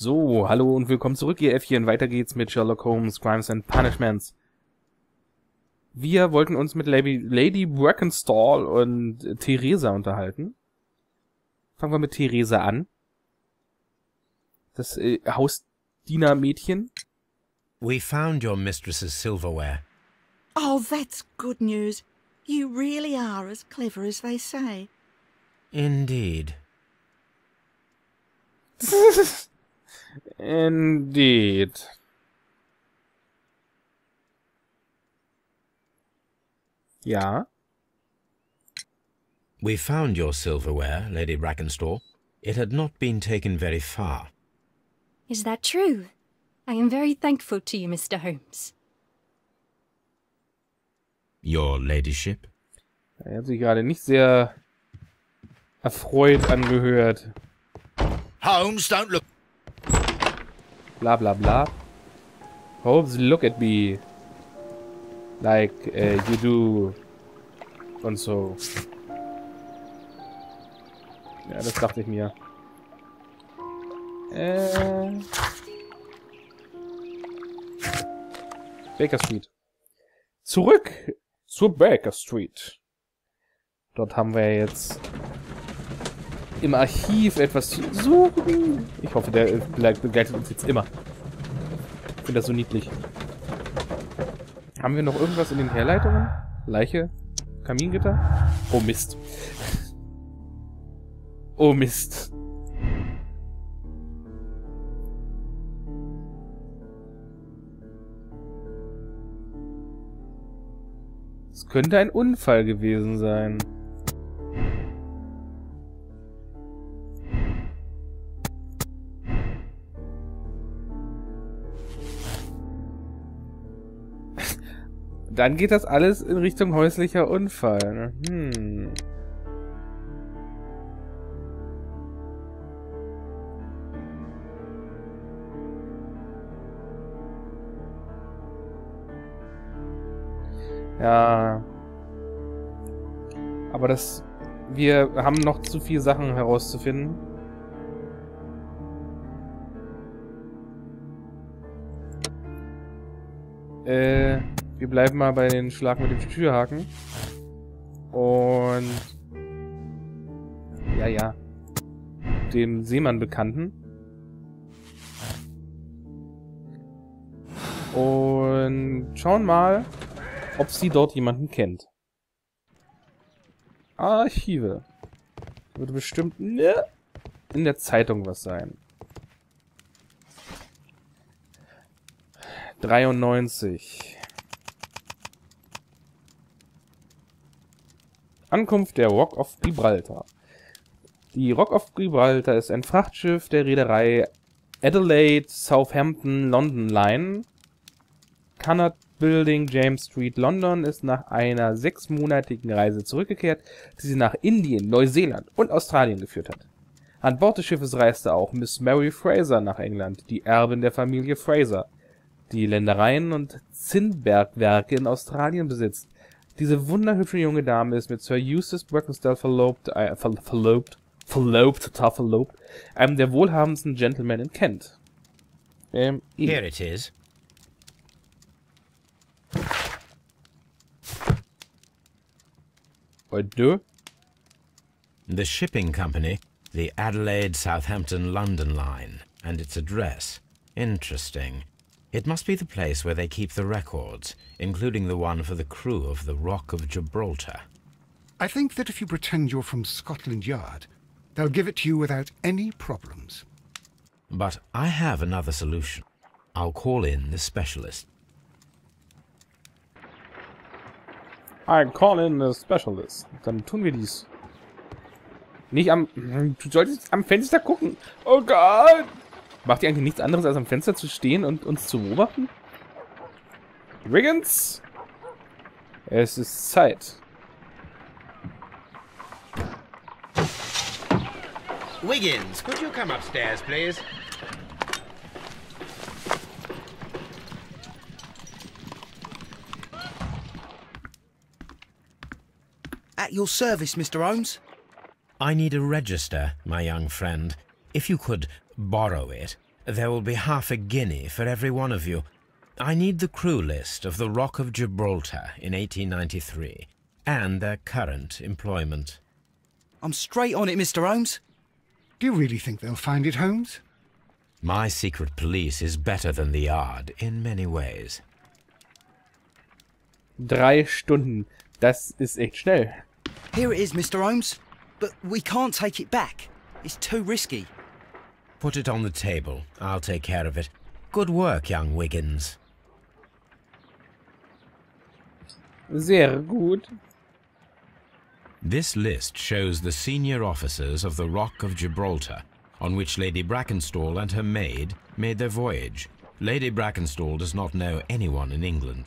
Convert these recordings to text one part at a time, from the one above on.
So, hallo und willkommen zurück, ihr Äffchen. Weiter geht's mit Sherlock Holmes, Crimes and Punishments. Wir wollten uns mit Lady Brackenstall und Theresa unterhalten. Fangen wir mit Theresa an. Das Hausdiener-Mädchen. We found your mistress's silverware. Oh, that's good news. You really are as clever as they say. Indeed. Indeed. Ja. We found your silverware, Lady Brackenstall. It had not been taken very far. Is that true? I am very thankful to you, Mr. Holmes. Your ladyship? Er hat sich gerade nicht sehr erfreut angehört. Holmes, don't look. Bla bla bla. Holmes, look at me. Like you do. Und so. Ja, das dachte ich mir. Baker Street. Zurück zur Baker Street. Dort haben wir jetzt im Archiv etwas zu suchen. Ich hoffe, der begleitet uns jetzt immer. Ich finde das so niedlich. Haben wir noch irgendwas in den Herleitungen? Leiche? Kamingitter? Oh Mist. Oh Mist. Es könnte ein Unfall gewesen sein. Dann geht das alles in Richtung häuslicher Unfall. Ja. Aber wir haben noch zu viele Sachen herauszufinden. Wir bleiben mal bei den Schlag mit dem Türhaken. Und ja. Dem Seemann Bekannten. Und schauen mal, ob sie dort jemanden kennt. Archive. Würde bestimmt in der Zeitung was sein. 93. Ankunft der Rock of Gibraltar. Die Rock of Gibraltar ist ein Frachtschiff der Reederei Adelaide Southampton London Line. Cunard Building, James Street, London, ist nach einer 6-monatigen Reise zurückgekehrt, die sie nach Indien, Neuseeland und Australien geführt hat. An Bord des Schiffes reiste auch Miss Mary Fraser nach England, die Erbin der Familie Fraser, die Ländereien und Zinnbergwerke in Australien besitzt. Diese wunderhübsche junge Dame ist mit Sir Eustace Brackenstall verlobt, einem der wohlhabendsten Gentlemen in Kent. Here it is. The shipping company, the Adelaide Southampton London Line, and its address. Interesting. It must be the place where they keep the records, including the one for the crew of the Rock of Gibraltar. I think that if you pretend you're from Scotland Yard, they'll give it to you without any problems. But I have another solution. I'll call in the specialist. I call in the specialist. Dann tun wir dies. Nicht du solltest am Fenster gucken. Oh Gott! Macht ihr eigentlich nichts anderes, als am Fenster zu stehen und uns zu beobachten? Wiggins! Es ist Zeit. Wiggins, could you come upstairs, please? At your service, Mr. Holmes. I need a register, my young friend. If you could borrow it, There will be half a guinea for every one of you. I need the crew list of the Rock of Gibraltar in 1893, and their current employment. I'm straight on it, Mr. Holmes. Do you really think they'll find it, Holmes? My secret police is better than the Yard in many ways. 3 Stunden. Das ist echt schnell. Here it is, Mr. Holmes. But we can't take it back. It's too risky. Put it on the table. I'll take care of it. Good work, young Wiggins. Sehr gut. This list shows the senior officers of the Rock of Gibraltar, on which Lady Brackenstall and her maid made their voyage. Lady Brackenstall does not know anyone in England.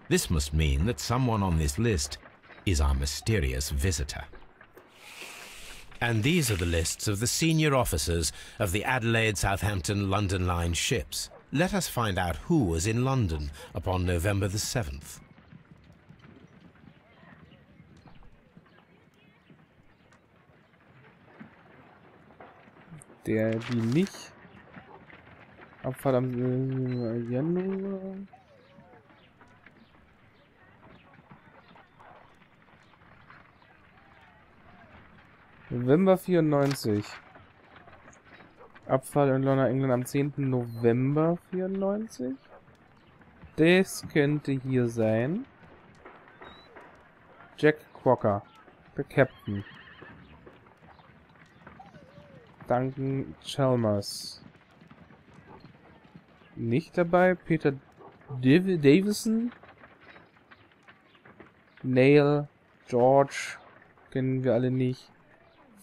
This must mean that someone on this list is our mysterious visitor. And these are the lists of the senior officers of the Adelaide, Southampton, London Line ships. Let us find out who was in London upon November the 7th. Die nicht. Abfahrt am Januar. November 94. Abfahrt in London, England am 10. November 94. Das könnte hier sein. Jack Crocker, der Captain. Duncan Chalmers. Nicht dabei. Peter Davison. Neil. George. Kennen wir alle nicht.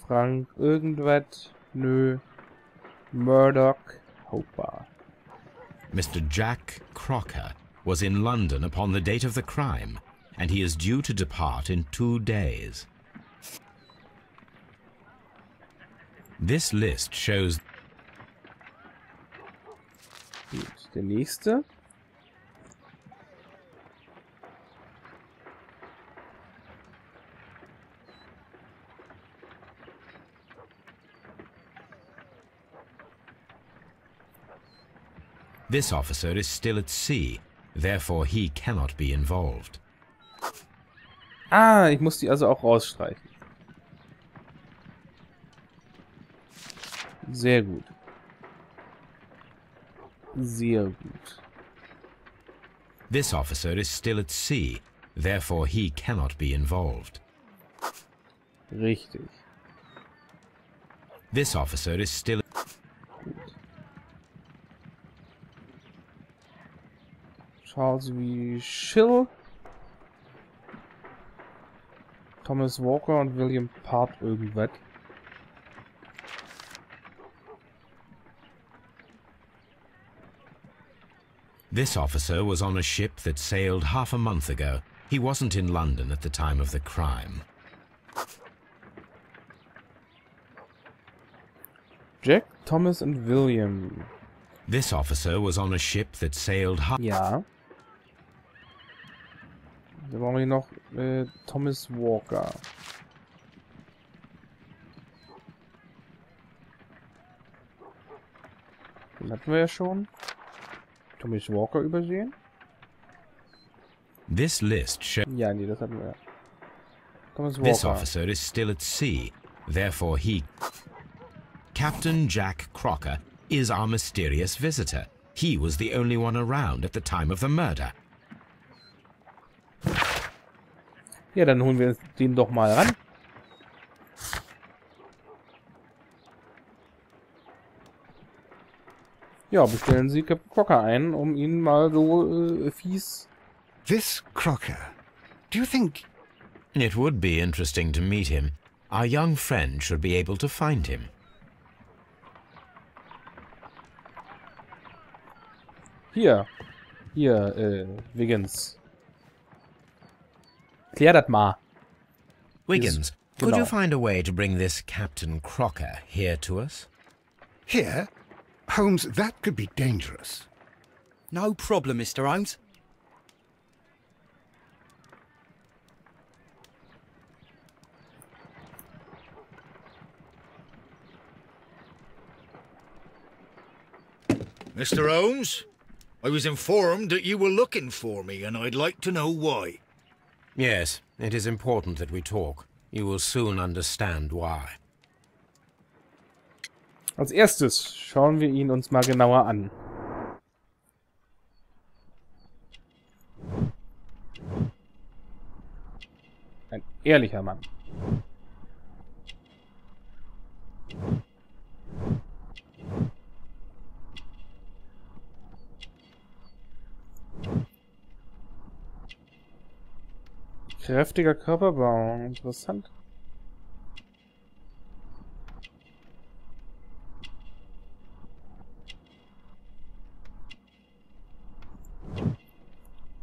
Frank. Irgendwas. Nö. Murdoch. Hopper. Mr. Jack Crocker was in London upon the date of the crime, and he is due to depart in 2 days. This list shows... Gut, der nächste. This officer is still at sea, therefore he cannot be involved. Ah, ich muss die also auch rausstreichen. Sehr gut. Sehr gut. This officer is still at sea, therefore he cannot be involved. Richtig. This officer is still... Gut. Charles V. Schill. Thomas Walker und William Part irgendwas. This officer was on a ship that sailed half a month ago. He wasn't in London at the time of the crime. Jack, Thomas und William. This officer was on a ship that sailed half... Ja. Da brauchen wir noch Thomas Walker. Den hatten wir ja schon. Thomas Walker übersehen? This list shows... Ja, nee, das hatten wir ja. Thomas Walker. This officer is still at sea, therefore he... Captain Jack Crocker is our mysterious visitor. He was the only one around at the time of the murder. Ja, dann holen wir den doch mal ran. Ja, bestellen Sie Captain Crocker ein, um ihn mal so fies... This Crocker, do you think... It would be interesting to meet him. Our young friend should be able to find him. Hier, Wiggins. Klär das mal. Wiggins, could Genau. you find a way to bring this Captain Crocker here to us? Here? Holmes, that could be dangerous. No problem, Mr. Holmes. Mr. Holmes, I was informed that you were looking for me, and I'd like to know why. Yes, it is important that we talk. You will soon understand why. Als erstes schauen wir ihn uns mal genauer an. Ein ehrlicher Mann. Kräftiger Körperbau, interessant.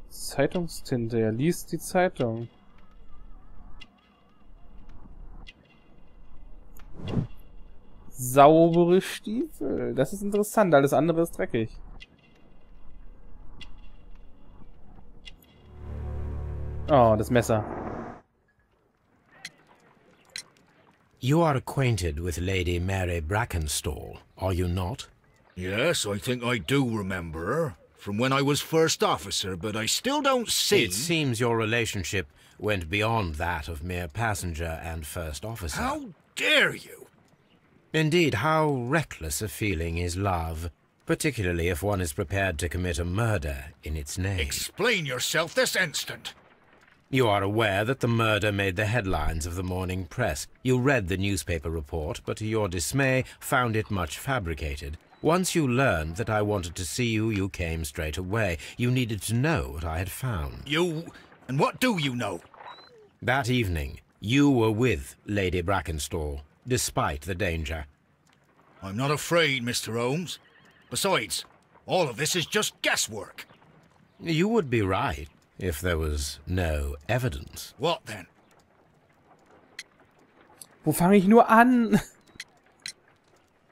Zeitungstinte, er liest die Zeitung. Saubere Stiefel, das ist interessant, alles andere ist dreckig. Oh, das Messer. You are acquainted with Lady Mary Brackenstall, are you not? Yes, I think I do remember her, from when I was first officer, but I still don't see... It seems your relationship went beyond that of mere passenger and first officer. How dare you? Indeed, how reckless a feeling is love, particularly if one is prepared to commit a murder in its name. Explain yourself this instant. You are aware that the murder made the headlines of the morning press. You read the newspaper report, but to your dismay found it much fabricated. Once you learned that I wanted to see you, you came straight away. You needed to know what I had found. You... and what do you know? That evening, you were with Lady Brackenstall, despite the danger. I'm not afraid, Mr. Holmes. Besides, all of this is just guesswork. You would be right, if there was no evidence. What then? Wo fange ich nur an?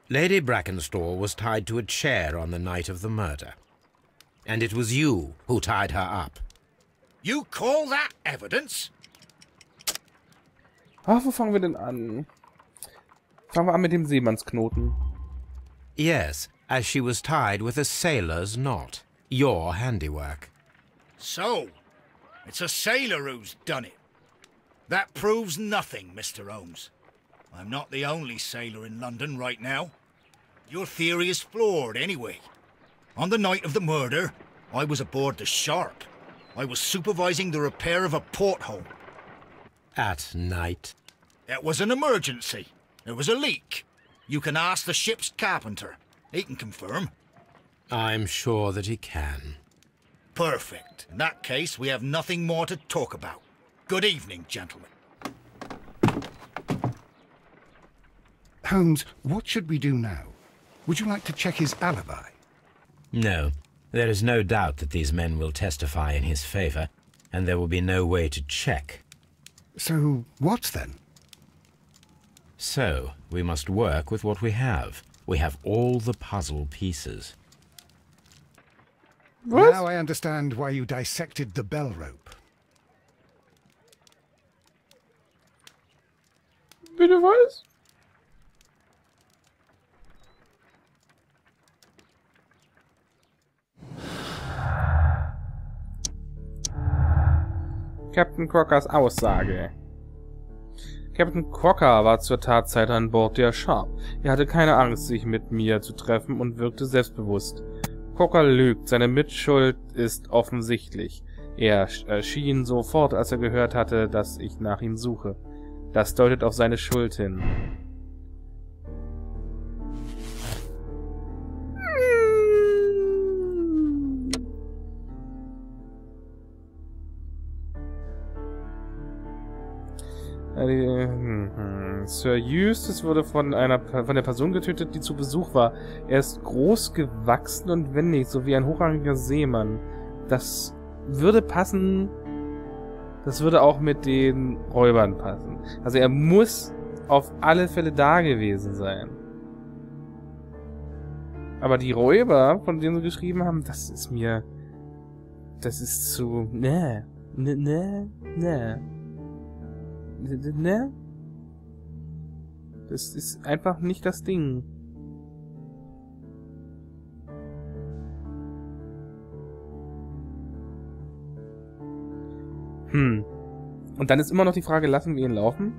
Lady Brackenstall was tied to a chair on the night of the murder. And it was you who tied her up. You call that evidence? Ach, wo fangen wir denn an? Fangen wir an mit dem Seemannsknoten. Yes, as she was tied with a sailor's knot. Your handiwork. So, it's a sailor who's done it. That proves nothing, Mr. Holmes. I'm not the only sailor in London right now. Your theory is flawed anyway. On the night of the murder, I was aboard the Shark. I was supervising the repair of a porthole. At night? It was an emergency. There was a leak. You can ask the ship's carpenter. He can confirm. I'm sure that he can. Perfect. In that case, we have nothing more to talk about. Good evening, gentlemen. Holmes, what should we do now? Would you like to check his alibi? No. There is no doubt that these men will testify in his favor, and there will be no way to check. So, what then? So, we must work with what we have. We have all the puzzle pieces. Was? Now I understand why you dissected the bell rope. Bitte was? Captain Crockers Aussage. Captain Crocker war zur Tatzeit an Bord der Sharp. Er hatte keine Angst, sich mit mir zu treffen und wirkte selbstbewusst. Crocker lügt, seine Mitschuld ist offensichtlich. Er erschien sofort, als er gehört hatte, dass ich nach ihm suche. Das deutet auf seine Schuld hin. Sir Eustace wurde von der Person getötet, die zu Besuch war. Er ist groß, gewachsen und wendig, sowie ein hochrangiger Seemann. Das würde passen. Das würde auch mit den Räubern passen. Also er muss auf alle Fälle da gewesen sein. Aber die Räuber, von denen sie geschrieben haben, das ist mir... Das ist zu... Ne. Das ist einfach nicht das Ding. Und dann ist immer noch die Frage, lassen wir ihn laufen?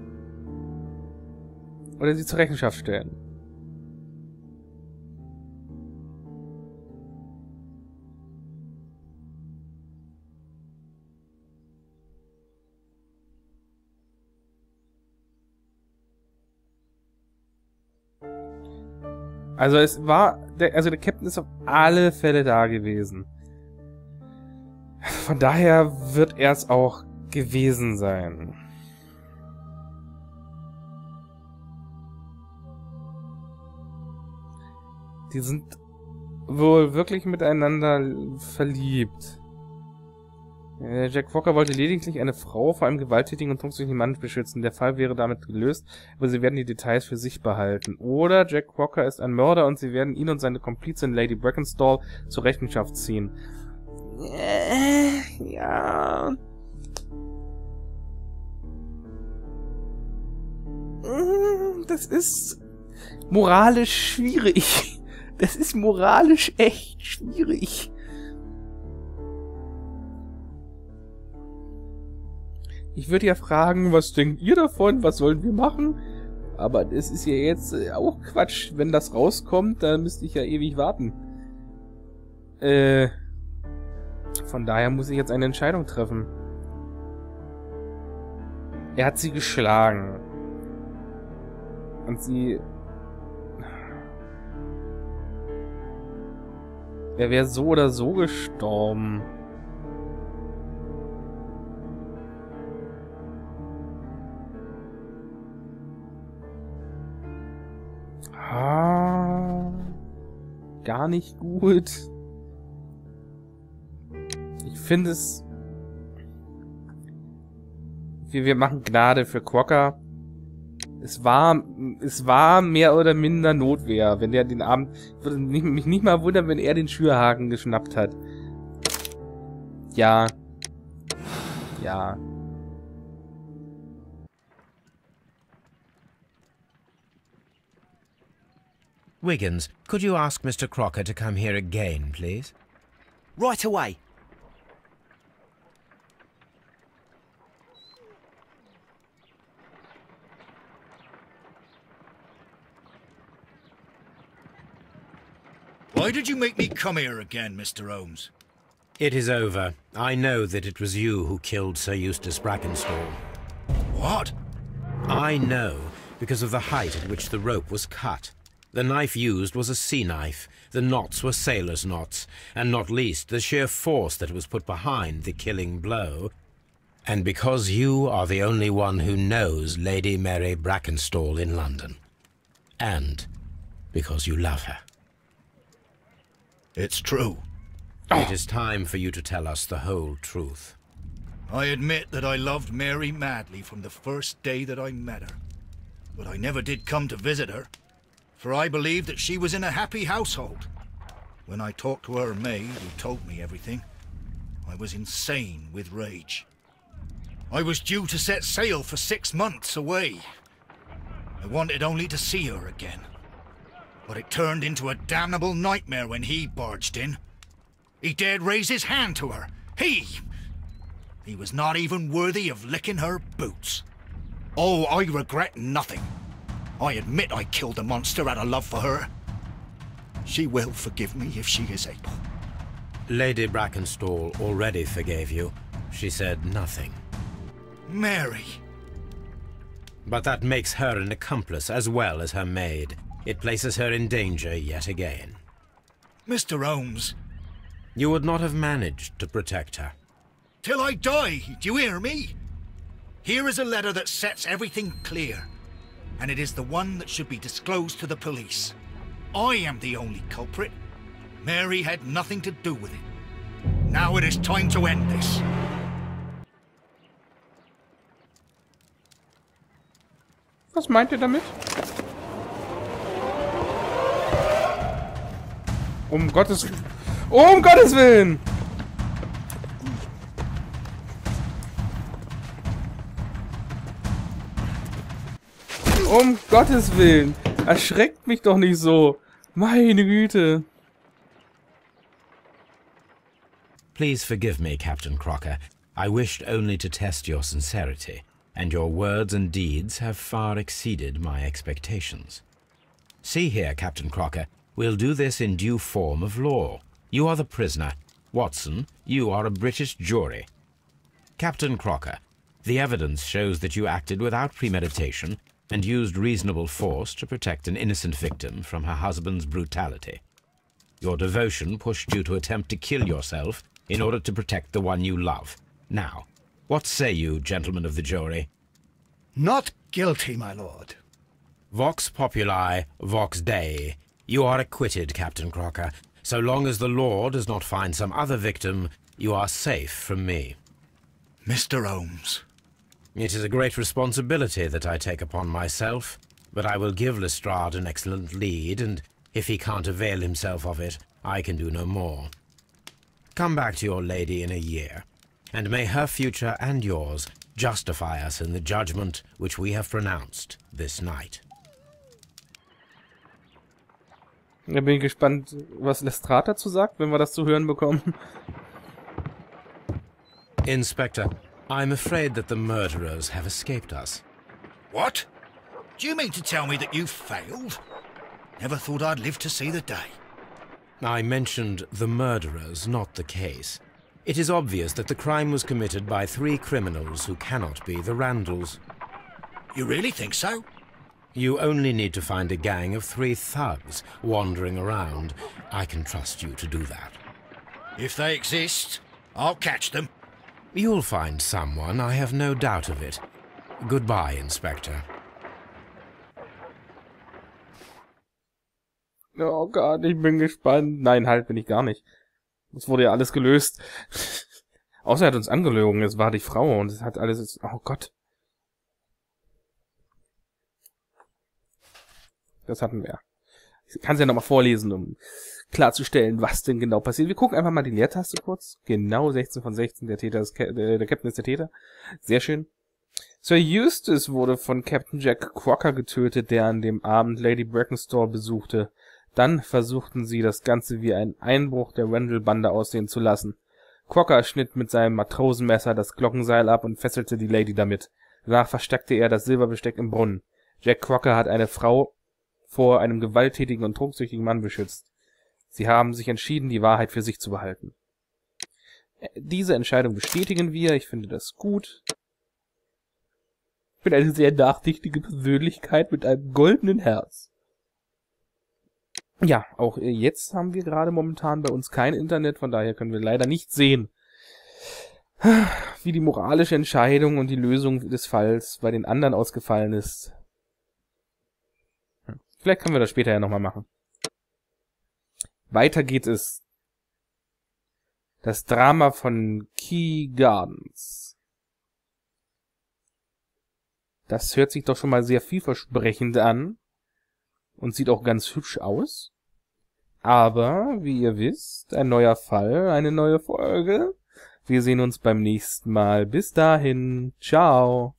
Oder sie zur Rechenschaft stellen? Also der Captain ist auf alle Fälle da gewesen. Von daher wird er es auch gewesen sein. Die sind wohl wirklich miteinander verliebt. Jack Walker wollte lediglich eine Frau vor einem gewalttätigen und trunksüchtigen Mann beschützen. Der Fall wäre damit gelöst, aber sie werden die Details für sich behalten. Oder Jack Walker ist ein Mörder und sie werden ihn und seine Komplizin Lady Brackenstall zur Rechenschaft ziehen. Ja. Das ist moralisch schwierig. Das ist moralisch echt schwierig. Ich würde ja fragen, was denkt ihr davon? Was sollen wir machen? Aber das ist ja jetzt auch Quatsch. Wenn das rauskommt, dann müsste ich ja ewig warten. Von daher muss ich jetzt eine Entscheidung treffen. Er hat sie geschlagen. Und sie... Er wäre so oder so gestorben. Gar nicht gut. Ich finde es... Wir machen Gnade für Quokka. Es war mehr oder minder Notwehr, wenn der den Abend... Ich würde mich nicht mal wundern, wenn er den Schürhaken geschnappt hat. Ja. Ja. Wiggins, could you ask Mr. Crocker to come here again, please? Right away. Why did you make me come here again, Mr. Holmes? It is over. I know that it was you who killed Sir Eustace Brackenstall. What? I know, because of the height at which the rope was cut. The knife used was a sea knife, the knots were sailors' knots, and not least the sheer force that was put behind the killing blow. And because you are the only one who knows Lady Mary Brackenstall in London. And because you love her. It's true. It is time for you to tell us the whole truth. I admit that I loved Mary madly from the first day that I met her. But I never did come to visit her, for I believed that she was in a happy household. When I talked to her maid, who told me everything, I was insane with rage. I was due to set sail for 6 months away. I wanted only to see her again. But it turned into a damnable nightmare when he barged in. He dared raise his hand to her. He was not even worthy of licking her boots. Oh, I regret nothing. I admit I killed the monster out of love for her. She will forgive me if she is able. Lady Brackenstall already forgave you. She said nothing. Mary. But that makes her an accomplice as well as her maid. It places her in danger yet again. Mr. Holmes. You would not have managed to protect her. Till I die, do you hear me? Here is a letter that sets everything clear, and it is the one that should be disclosed to the police. I am the only culprit. Mary had nothing to do with it. Now it is time to end this. Was meint ihr damit? Um Gottes Willen! Um Gottes Willen! Erschreckt mich doch nicht so! Meine Güte! Please forgive me, Captain Crocker. I wished only to test your sincerity, and your words and deeds have far exceeded my expectations. See here, Captain Crocker, we'll do this in due form of law. You are the prisoner. Watson, you are a British jury. Captain Crocker, the evidence shows that you acted without premeditation and used reasonable force to protect an innocent victim from her husband's brutality. Your devotion pushed you to attempt to kill yourself in order to protect the one you love. Now, what say you, gentlemen of the jury? Not guilty, my lord. Vox populi, vox Dei. You are acquitted, Captain Crocker. So long as the law does not find some other victim, you are safe from me. Mr. Holmes. It is a great responsibility that I take upon myself, but I will give Lestrade an excellent lead, and if he can't avail himself of it, I can do no more. Come back to your lady in a year, and may her future and yours justify us in the judgment which we have pronounced this night. Da bin ich gespannt, was Lestrade dazu sagt, wenn wir das zu hören bekommen. Inspector, I'm afraid that the murderers have escaped us. What? Do you mean to tell me that you failed? Never thought I'd live to see the day. I mentioned the murderers, not the case. It is obvious that the crime was committed by 3 criminals who cannot be the Randalls. You really think so? You only need to find a gang of 3 thugs wandering around. I can trust you to do that. If they exist, I'll catch them. You'll find someone, I have no doubt of it. Goodbye, Inspector. Oh Gott, ich bin gespannt. Nein, halt, bin ich gar nicht. Es wurde ja alles gelöst. Außer er hat uns angelogen, es war die Frau und es hat alles... Oh Gott. Das hatten wir. Ich kann es ja nochmal vorlesen, um klarzustellen, was denn genau passiert. Wir gucken einfach mal die Leertaste kurz. Genau, 16 von 16. Der Täter ist der Captain ist der Täter. Sehr schön. Sir Eustace wurde von Captain Jack Crocker getötet, der an dem Abend Lady Brackenstall besuchte. Dann versuchten sie, das Ganze wie ein Einbruch der Randall-Bande aussehen zu lassen. Crocker schnitt mit seinem Matrosenmesser das Glockenseil ab und fesselte die Lady damit. Danach versteckte er das Silberbesteck im Brunnen. Jack Crocker hat eine Frau vor einem gewalttätigen und trunksüchtigen Mann beschützt. Sie haben sich entschieden, die Wahrheit für sich zu behalten. Diese Entscheidung bestätigen wir. Ich finde das gut. Ich bin eine sehr nachsichtige Persönlichkeit mit einem goldenen Herz. Ja, auch jetzt haben wir gerade momentan bei uns kein Internet, von daher können wir leider nicht sehen, wie die moralische Entscheidung und die Lösung des Falls bei den anderen ausgefallen ist. Vielleicht können wir das später ja nochmal machen. Weiter geht es. Das Drama von Kew Gardens. Das hört sich doch schon mal sehr vielversprechend an. Und sieht auch ganz hübsch aus. Aber, wie ihr wisst, ein neuer Fall, eine neue Folge. Wir sehen uns beim nächsten Mal. Bis dahin. Ciao.